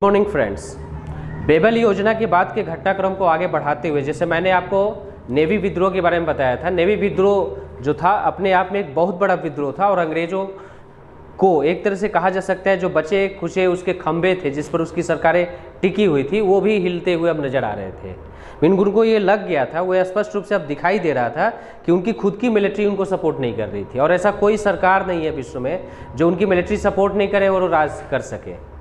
Morning friends, label योजना के बाद के घटनाक्रम को आगे बढ़ाते हुए जैसे मैंने आपको नेवी विद्रोह के बारे में बताया था। नेवी विद्रोह जो था अपने आप में एक बहुत बड़ा विद्रोह था और अंग्रेजों को एक तरह से कहा जा सकता है जो बचे खुचे उसके खंभे थे जिस पर उसकी सरकारें टिकी हुई थी वो भी हिलते हुए अब नजर आ रहे थे। उनको ये लग गया था, वो स्पष्ट रूप से अब दिखाई दे रहा था कि उनकी खुद की मिलिट्री उनको सपोर्ट नहीं कर रही थी और ऐसा कोई सरकार नहीं है विश्व में जो उनकी मिलिट्री सपोर्ट नहीं करे और वो राज कर सके।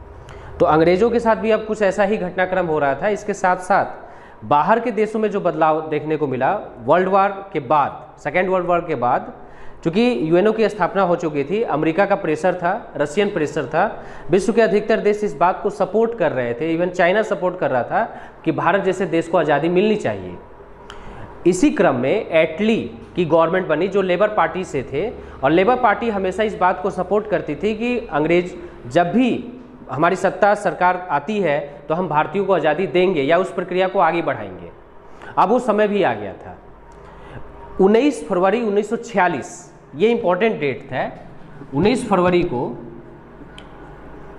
तो अंग्रेजों के साथ भी अब कुछ ऐसा ही घटनाक्रम हो रहा था। इसके साथ साथ बाहर के देशों में जो बदलाव देखने को मिला वर्ल्ड वार के बाद, सेकेंड वर्ल्ड वार के बाद, चूंकि यूएनओ की स्थापना हो चुकी थी, अमेरिका का प्रेशर था, रशियन प्रेशर था, विश्व के अधिकतर देश इस बात को सपोर्ट कर रहे थे, इवन चाइना सपोर्ट कर रहा था कि भारत जैसे देश को आज़ादी मिलनी चाहिए। इसी क्रम में एटली की गवर्नमेंट बनी जो लेबर पार्टी से थे और लेबर पार्टी हमेशा इस बात को सपोर्ट करती थी कि अंग्रेज जब भी हमारी सत्ता सरकार आती है तो हम भारतीयों को आज़ादी देंगे या उस प्रक्रिया को आगे बढ़ाएंगे। अब वो समय भी आ गया था। 19 फरवरी 1946 ये इंपॉर्टेंट डेट था। 19 फरवरी को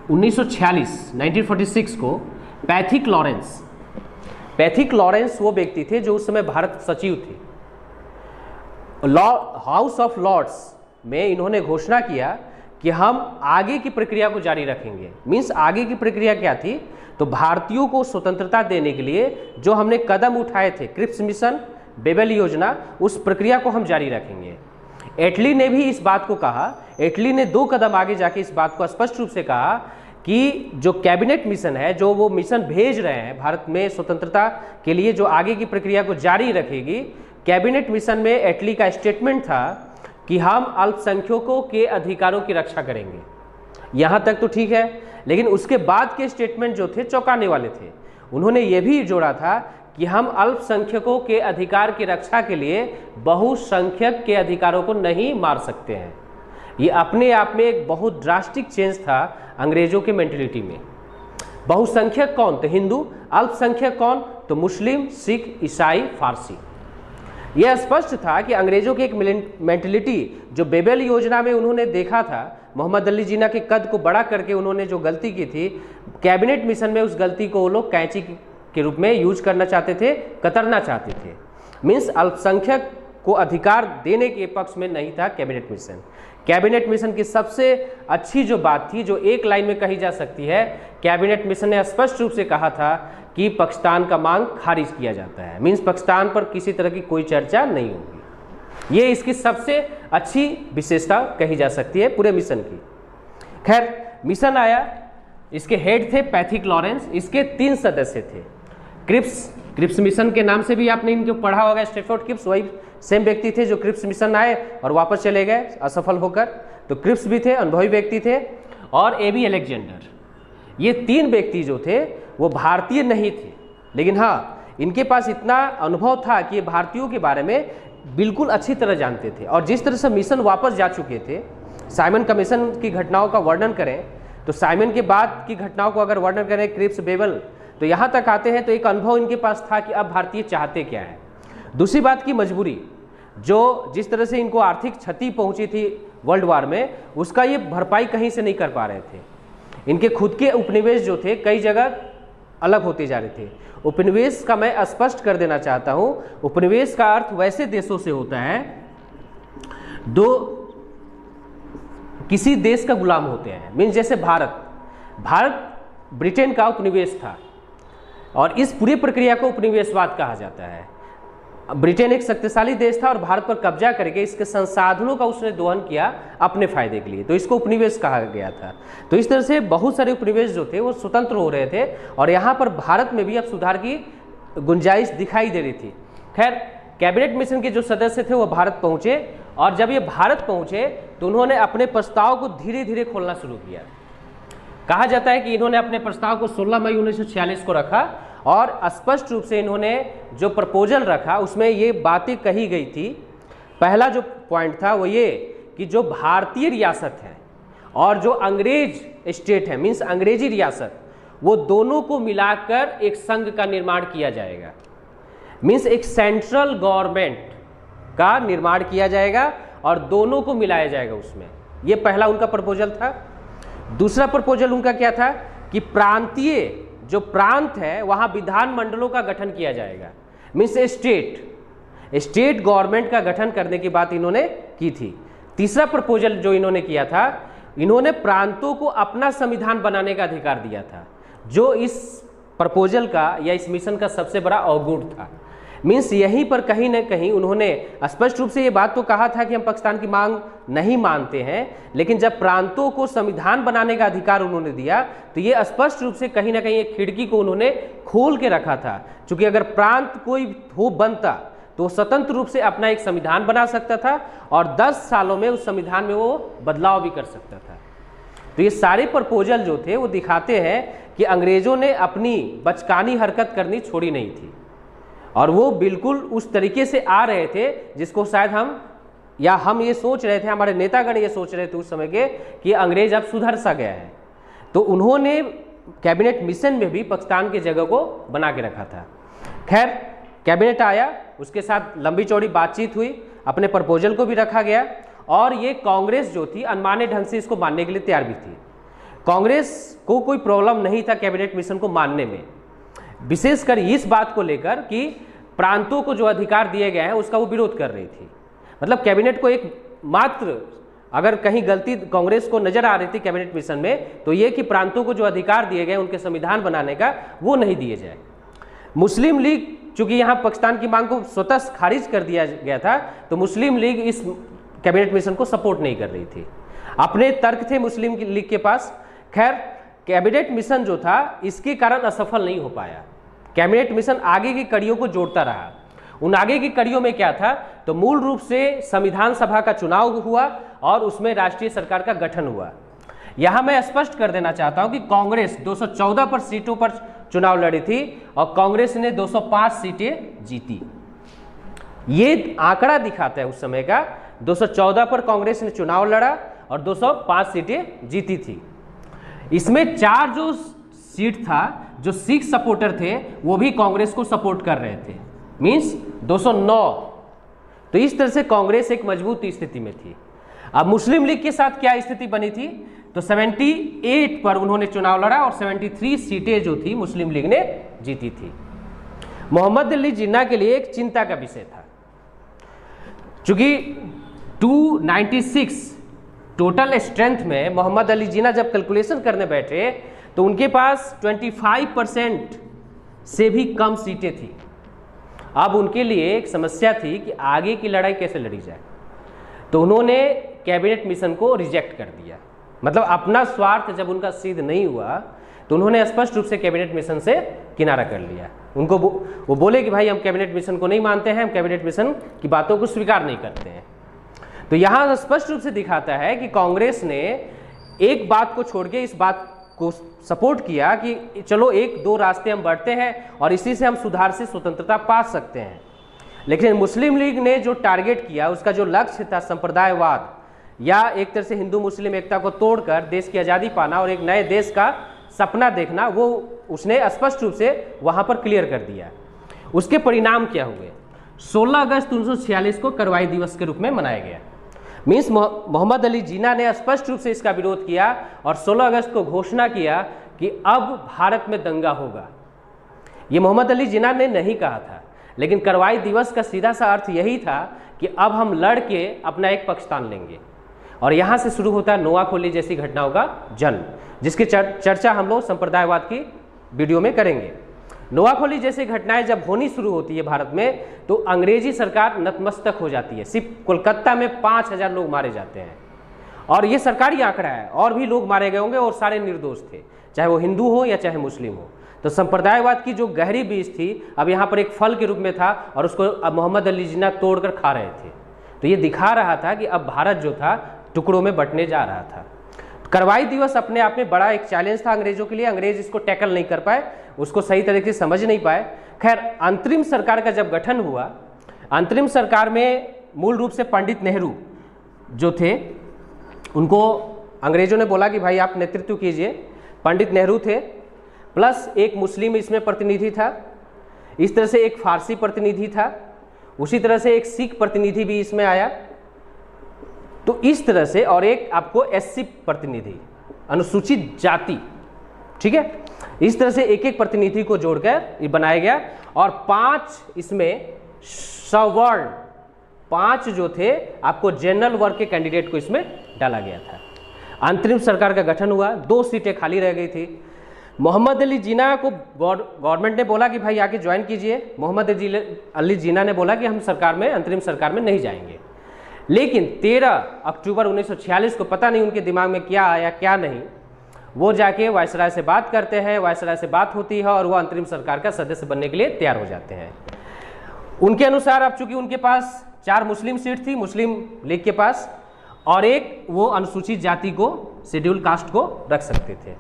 1946 को पैथिक लॉरेंस वो व्यक्ति थे जो उस समय भारत सचिव थे। हाउस ऑफ लॉर्ड्स में इन्होंने घोषणा किया कि हम आगे की प्रक्रिया को जारी रखेंगे। मीन्स आगे की प्रक्रिया क्या थी, तो भारतीयों को स्वतंत्रता देने के लिए जो हमने कदम उठाए थे, क्रिप्स मिशन, बेबल योजना, उस प्रक्रिया को हम जारी रखेंगे। एटली ने भी इस बात को कहा। एटली ने 2 कदम आगे जाके इस बात को स्पष्ट रूप से कहा कि जो कैबिनेट मिशन है, जो वो मिशन भेज रहे हैं भारत में स्वतंत्रता के लिए जो आगे की प्रक्रिया को जारी रखेगी, कैबिनेट मिशन में एटली का स्टेटमेंट था कि हम अल्पसंख्यकों के अधिकारों की रक्षा करेंगे। यहाँ तक तो ठीक है, लेकिन उसके बाद के स्टेटमेंट जो थे चौंकाने वाले थे। उन्होंने ये भी जोड़ा था कि हम अल्पसंख्यकों के अधिकार की रक्षा के लिए बहुसंख्यक के अधिकारों को नहीं मार सकते हैं। ये अपने आप में एक बहुत ड्रास्टिक चेंज था अंग्रेजों के मेंटेलिटी में। बहुसंख्यक कौन? तो हिंदू। अल्पसंख्यक कौन? तो मुस्लिम, सिख, ईसाई, फारसी। यह स्पष्ट था कि अंग्रेजों की एक मेंटेलिटी जो बेबल योजना में उन्होंने देखा था, मोहम्मद अली जिन्ना के कद को बड़ा करके उन्होंने जो गलती की थी, कैबिनेट मिशन में उस गलती को वो लोग कैंची के रूप में यूज करना चाहते थे, कतरना चाहते थे। मीन्स अल्पसंख्यक को अधिकार देने के पक्ष में नहीं था कैबिनेट मिशन। कैबिनेट मिशन की सबसे अच्छी जो बात थी, जो एक लाइन में कही जा सकती है, कैबिनेट मिशन ने स्पष्ट रूप से कहा था कि पाकिस्तान का मांग खारिज किया जाता है। मीन्स पाकिस्तान पर किसी तरह की कोई चर्चा नहीं होगी। ये इसकी सबसे अच्छी विशेषता कही जा सकती है पूरे मिशन की। खैर, मिशन आया, इसके हेड थे पैथिक लॉरेंस, इसके 3 सदस्य थे। क्रिप्स मिशन के नाम से भी आपने इनको पढ़ा होगा, स्टैफोर्ड क्रिप्स, वही सेम व्यक्ति थे जो क्रिप्स मिशन आए और वापस चले गए असफल होकर। तो क्रिप्स भी थे, अनुभवी व्यक्ति थे, और एबी अलेक्जेंडर। ये 3 व्यक्ति जो थे वो भारतीय नहीं थे, लेकिन हाँ, इनके पास इतना अनुभव था कि ये भारतीयों के बारे में बिल्कुल अच्छी तरह जानते थे। और जिस तरह से मिशन वापस जा चुके थे, साइमन कमीशन की घटनाओं का वर्णन करें तो साइमन के बाद की घटनाओं को अगर वर्णन करें, क्रिप्स, बेबल, तो यहाँ तक आते हैं तो एक अनुभव इनके पास था कि अब भारतीय चाहते क्या है। दूसरी बात की मजबूरी, जो जिस तरह से इनको आर्थिक क्षति पहुंची थी वर्ल्ड वार में, उसका ये भरपाई कहीं से नहीं कर पा रहे थे। इनके खुद के उपनिवेश जो थे कई जगह अलग होते जा रहे थे। उपनिवेश का मैं स्पष्ट कर देना चाहता हूं, उपनिवेश का अर्थ वैसे देशों से होता है दो किसी देश का गुलाम होते हैं। मीन्स जैसे भारत ब्रिटेन का उपनिवेश था और इस पूरी प्रक्रिया को उपनिवेशवाद कहा जाता है। ब्रिटेन एक शक्तिशाली देश था और भारत पर कब्जा करके इसके संसाधनों का उसने दोहन किया अपने फायदे के लिए, तो इसको उपनिवेश कहा गया था। तो इस तरह से बहुत सारे उपनिवेश जो थे वो स्वतंत्र हो रहे थे और यहाँ पर भारत में भी अब सुधार की गुंजाइश दिखाई दे रही थी। खैर, कैबिनेट मिशन के जो सदस्य थे वो भारत पहुँचे और जब ये भारत पहुँचे तो उन्होंने अपने प्रस्ताव को धीरे धीरे खोलना शुरू किया। कहा जाता है कि इन्होंने अपने प्रस्ताव को 16 मई 1946 को रखा और स्पष्ट रूप से इन्होंने जो प्रपोजल रखा उसमें ये बातें कही गई थी। पहला जो पॉइंट था वो ये कि जो भारतीय रियासत है और जो अंग्रेज स्टेट है, मीन्स अंग्रेजी रियासत, वो दोनों को मिलाकर एक संघ का निर्माण किया जाएगा। मीन्स एक सेंट्रल गवर्नमेंट का निर्माण किया जाएगा और दोनों को मिलाया जाएगा उसमें। ये पहला उनका प्रपोजल था। दूसरा प्रपोजल उनका क्या था कि प्रांतीय जो प्रांत है वहाँ विधानमंडलों का गठन किया जाएगा, मीन्स स्टेट गवर्नमेंट का गठन करने की बात इन्होंने की थी। तीसरा प्रपोजल जो इन्होंने किया था, इन्होंने प्रांतों को अपना संविधान बनाने का अधिकार दिया था, जो इस प्रपोजल का या इस मिशन का सबसे बड़ा अवगुण था। मीन्स यहीं पर कहीं ना कहीं उन्होंने स्पष्ट रूप से ये बात तो कहा था कि हम पाकिस्तान की मांग नहीं मानते हैं, लेकिन जब प्रांतों को संविधान बनाने का अधिकार उन्होंने दिया तो ये स्पष्ट रूप से कहीं ना कहीं एक खिड़की को उन्होंने खोल के रखा था, क्योंकि अगर प्रांत कोई हो बनता तो स्वतंत्र रूप से अपना एक संविधान बना सकता था और 10 सालों में उस संविधान में वो बदलाव भी कर सकता था। तो ये सारे प्रपोजल जो थे वो दिखाते हैं कि अंग्रेजों ने अपनी बचकानी हरकत करनी छोड़ी नहीं थी और वो बिल्कुल उस तरीके से आ रहे थे जिसको शायद हम ये सोच रहे थे, हमारे नेतागण ये सोच रहे थे उस समय के कि अंग्रेज अब सुधर सा गया है। तो उन्होंने कैबिनेट मिशन में भी पाकिस्तान की जगह को बना के रखा था। खैर कैबिनेट आया, उसके साथ लंबी चौड़ी बातचीत हुई, अपने प्रपोजल को भी रखा गया और ये कांग्रेस जो थी अनमाने ढंग से इसको मानने के लिए तैयार भी थी। कांग्रेस को कोई प्रॉब्लम नहीं था कैबिनेट मिशन को मानने में, विशेषकर इस बात को लेकर कि प्रांतों को जो अधिकार दिए गए हैं उसका वो विरोध कर रही थी। मतलब कैबिनेट को एक मात्र अगर कहीं गलती कांग्रेस को नजर आ रही थी कैबिनेट मिशन में तो ये कि प्रांतों को जो अधिकार दिए गए उनके संविधान बनाने का वो नहीं दिए जाए। मुस्लिम लीग चूंकि यहाँ पाकिस्तान की मांग को स्वतः खारिज कर दिया गया था तो मुस्लिम लीग इस कैबिनेट मिशन को सपोर्ट नहीं कर रही थी, अपने तर्क थे मुस्लिम लीग के पास। खैर कैबिनेट मिशन जो था इसके कारण असफल नहीं हो पाया। कैबिनेट मिशन आगे की कड़ियों को जोड़ता रहा। उन आगे की कड़ियों में क्या था, तो मूल रूप से संविधान सभा का चुनाव हुआ और उसमें राष्ट्रीय सरकार का गठन हुआ। यहां मैं स्पष्ट कर देना चाहता हूं कि कांग्रेस 214 पर सीटों पर चुनाव लड़ी थी और कांग्रेस ने 205 सीटें जीती। ये आंकड़ा दिखाता है उस समय का, 214 पर कांग्रेस ने चुनाव लड़ा और 205 सीटें जीती थी। इसमें 4 जो सीट था जो सिख सपोर्टर थे वो भी कांग्रेस को सपोर्ट कर रहे थे, मींस 209। तो इस तरह से कांग्रेस एक मजबूत स्थिति में थी। अब मुस्लिम लीग के साथ क्या स्थिति बनी थी, तो 78 पर उन्होंने चुनाव लड़ा और 73 सीटें जो थी मुस्लिम लीग ने जीती थी। मोहम्मद अली जिन्ना के लिए एक चिंता का विषय था, चूंकि 296 टोटल स्ट्रेंथ में मोहम्मद अली जिन्ना जब कैलकुलेशन करने बैठे तो उनके पास 25% से भी कम सीटें थी। अब उनके लिए एक समस्या थी कि आगे की लड़ाई कैसे लड़ी जाए, तो उन्होंने कैबिनेट मिशन को रिजेक्ट कर दिया। मतलब अपना स्वार्थ जब उनका सिद्ध नहीं हुआ तो उन्होंने स्पष्ट रूप से कैबिनेट मिशन से किनारा कर लिया। उनको वो बोले कि भाई हम कैबिनेट मिशन को नहीं मानते हैं, हम कैबिनेट मिशन की बातों को स्वीकार नहीं करते हैं। तो यहाँ स्पष्ट रूप से दिखाता है कि कांग्रेस ने एक बात को छोड़ के इस बात को सपोर्ट किया कि चलो 1-2 रास्ते हम बढ़ते हैं और इसी से हम सुधार से स्वतंत्रता पा सकते हैं। लेकिन मुस्लिम लीग ने जो टारगेट किया, उसका जो लक्ष्य था संप्रदायवाद या एक तरह से हिंदू मुस्लिम एकता को तोड़कर देश की आज़ादी पाना और एक नए देश का सपना देखना, वो उसने स्पष्ट रूप से वहाँ पर क्लियर कर दिया। उसके परिणाम क्या हुए, 16 अगस्त 1946 को करवाई दिवस के रूप में मनाया गया। मीन्स मोहम्मद अली जिन्ना ने स्पष्ट रूप से इसका विरोध किया और 16 अगस्त को घोषणा किया कि अब भारत में दंगा होगा। ये मोहम्मद अली जिन्ना ने नहीं कहा था, लेकिन करवाई दिवस का सीधा सा अर्थ यही था कि अब हम लड़ के अपना एक पाकिस्तान लेंगे। और यहाँ से शुरू होता है नोआखोली जैसी घटनाओं का जन्म, जिसकी चर्चा हम लोग संप्रदायवाद की वीडियो में करेंगे। नोआखोली जैसी घटनाएं जब होनी शुरू होती है भारत में तो अंग्रेजी सरकार नतमस्तक हो जाती है। सिर्फ कोलकाता में 5000 लोग मारे जाते हैं और ये सरकारी आंकड़ा है, और भी लोग मारे गए होंगे और सारे निर्दोष थे, चाहे वो हिंदू हो या चाहे मुस्लिम हो। तो संप्रदायवाद की जो गहरी बीज थी अब यहाँ पर एक फल के रूप में था और उसको अब मोहम्मद अली जिन्ना तोड़कर खा रहे थे। तो ये दिखा रहा था कि अब भारत जो था टुकड़ों में बंटने जा रहा था। करवाई दिवस अपने आप में बड़ा एक चैलेंज था अंग्रेजों के लिए। अंग्रेज इसको टैकल नहीं कर पाए, उसको सही तरीके से समझ नहीं पाए। खैर अंतरिम सरकार का जब गठन हुआ, अंतरिम सरकार में मूल रूप से पंडित नेहरू जो थे उनको अंग्रेजों ने बोला कि भाई आप नेतृत्व कीजिए। पंडित नेहरू थे, प्लस एक मुस्लिम इसमें प्रतिनिधि था, इस तरह से एक फारसी प्रतिनिधि था, उसी तरह से एक सिख प्रतिनिधि भी इसमें आया। तो इस तरह से, और एक आपको एससी प्रतिनिधि, अनुसूचित जाति ठीक है। इस तरह से एक एक प्रतिनिधि को जोड़कर ये बनाया गया और 5 इसमें सवर्ण 5 जो थे आपको जनरल वर्ग के कैंडिडेट को इसमें डाला गया था। अंतरिम सरकार का गठन हुआ, 2 सीटें खाली रह गई थी। मोहम्मद अली जिन्ना को गवर्नमेंट ने बोला कि भाई आके ज्वाइन कीजिए। मोहम्मद अली जिन्ना ने बोला कि हम सरकार में अंतरिम सरकार में नहीं जाएंगे। लेकिन 13 अक्टूबर 1946 को पता नहीं उनके दिमाग में क्या आया क्या नहीं, वो जाके वायसराय से बात करते हैं, वायसराय से बात होती है और वो अंतरिम सरकार का सदस्य बनने के लिए तैयार हो जाते हैं। उनके अनुसार अब चूंकि उनके पास 4 मुस्लिम सीट थी मुस्लिम लीग के पास और एक वो अनुसूचित जाति को शेड्यूल कास्ट को रख सकते थे,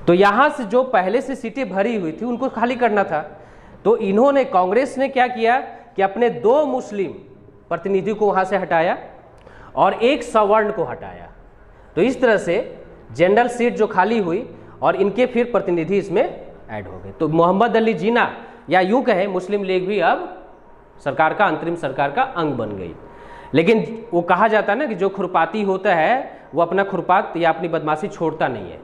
तो यहाँ से जो पहले से सीटें भरी हुई थी उनको खाली करना था। तो इन्होंने कांग्रेस ने क्या किया कि अपने 2 मुस्लिम प्रतिनिधि को वहाँ से हटाया और 1 सवर्ण को हटाया। तो इस तरह से जनरल सीट जो खाली हुई और इनके फिर प्रतिनिधि इसमें ऐड हो गए। तो मोहम्मद अली जिन्ना या यूं कहे मुस्लिम लीग भी अब सरकार का अंतरिम सरकार का अंग बन गई। लेकिन वो कहा जाता है ना कि जो खुरपाती होता है वो अपना खुरपात या अपनी बदमाशी छोड़ता नहीं है।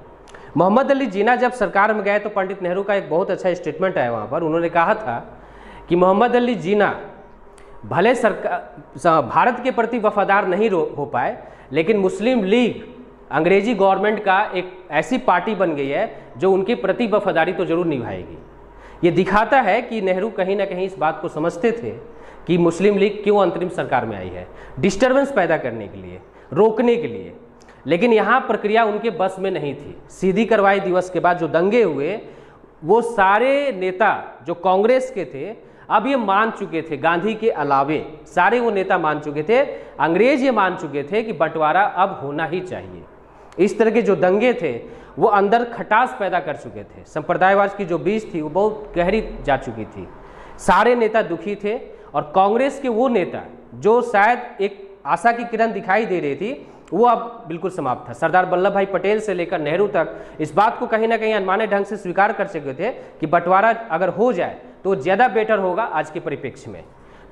मोहम्मद अली जिन्ना जब सरकार में गए तो पंडित नेहरू का एक बहुत अच्छा स्टेटमेंट है वहाँ पर। उन्होंने कहा था कि मोहम्मद अली जिन्ना भले सरकार भारत के प्रति वफादार नहीं हो पाए, लेकिन मुस्लिम लीग अंग्रेजी गवर्नमेंट का एक ऐसी पार्टी बन गई है जो उनके प्रति वफादारी तो जरूर निभाएगी। ये दिखाता है कि नेहरू कहीं ना कहीं इस बात को समझते थे कि मुस्लिम लीग क्यों अंतरिम सरकार में आई है, डिस्टर्बेंस पैदा करने के लिए, रोकने के लिए। लेकिन यहाँ प्रक्रिया उनके बस में नहीं थी। सीधी कार्रवाई दिवस के बाद जो दंगे हुए वो सारे नेता जो कांग्रेस के थे अब ये मान चुके थे, गांधी के अलावे सारे वो नेता मान चुके थे, अंग्रेज ये मान चुके थे कि बंटवारा अब होना ही चाहिए। इस तरह के जो दंगे थे वो अंदर खटास पैदा कर चुके थे। संप्रदायवाद की जो बीज थी वो बहुत गहरी जा चुकी थी। सारे नेता दुखी थे और कांग्रेस के वो नेता जो शायद एक आशा की किरण दिखाई दे रही थी वो अब बिल्कुल समाप्त था। सरदार वल्लभ भाई पटेल से लेकर नेहरू तक इस बात को कहीं ना कहीं अनमाने ढंग से स्वीकार कर चुके थे कि बंटवारा अगर हो जाए तो ज़्यादा बेटर होगा आज के परिप्रेक्ष्य में।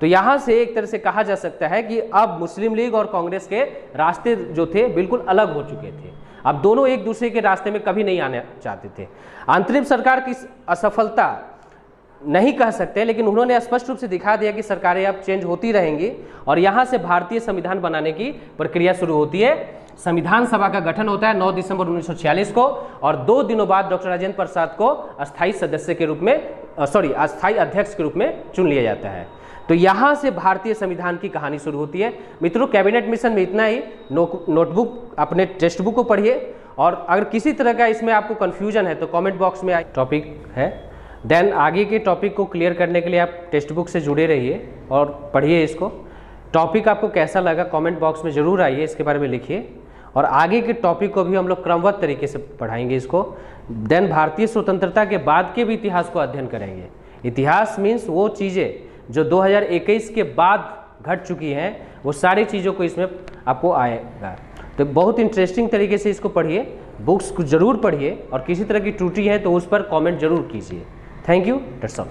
तो यहाँ से एक तरह से कहा जा सकता है कि अब मुस्लिम लीग और कांग्रेस के रास्ते जो थे बिल्कुल अलग हो चुके थे। अब दोनों एक दूसरे के रास्ते में कभी नहीं आना चाहते थे। अंतरिम सरकार की असफलता नहीं कह सकते, लेकिन उन्होंने स्पष्ट रूप से दिखा दिया कि सरकारें अब चेंज होती रहेंगी और यहाँ से भारतीय संविधान बनाने की प्रक्रिया शुरू होती है। संविधान सभा का गठन होता है 9 दिसंबर 1946 को और 2 दिनों बाद डॉक्टर राजेंद्र प्रसाद को अस्थायी सदस्य के रूप में अस्थायी अध्यक्ष के रूप में चुन लिया जाता है। तो यहाँ से भारतीय संविधान की कहानी शुरू होती है। मित्रों, कैबिनेट मिशन में इतना ही। नोटबुक अपने टेक्स्ट बुक को पढ़िए और अगर किसी तरह का इसमें आपको कन्फ्यूजन है तो कमेंट बॉक्स में टॉपिक है, देन आगे के टॉपिक को क्लियर करने के लिए आप टेक्स्ट बुक से जुड़े रहिए और पढ़िए इसको। टॉपिक आपको कैसा लगा कमेंट बॉक्स में ज़रूर आइए, इसके बारे में लिखिए और आगे के टॉपिक को भी हम लोग क्रमबद्ध तरीके से पढ़ाएंगे इसको। देन भारतीय स्वतंत्रता के बाद के भी इतिहास को अध्ययन करेंगे। इतिहास मीन्स वो चीज़ें जो 2021 के बाद घट चुकी हैं, वो सारी चीज़ों को इसमें आपको आएगा। तो बहुत इंटरेस्टिंग तरीके से इसको पढ़िए, बुक्स को ज़रूर पढ़िए और किसी तरह की त्रुटि है तो उस पर कमेंट जरूर कीजिए। Thank you, that's all.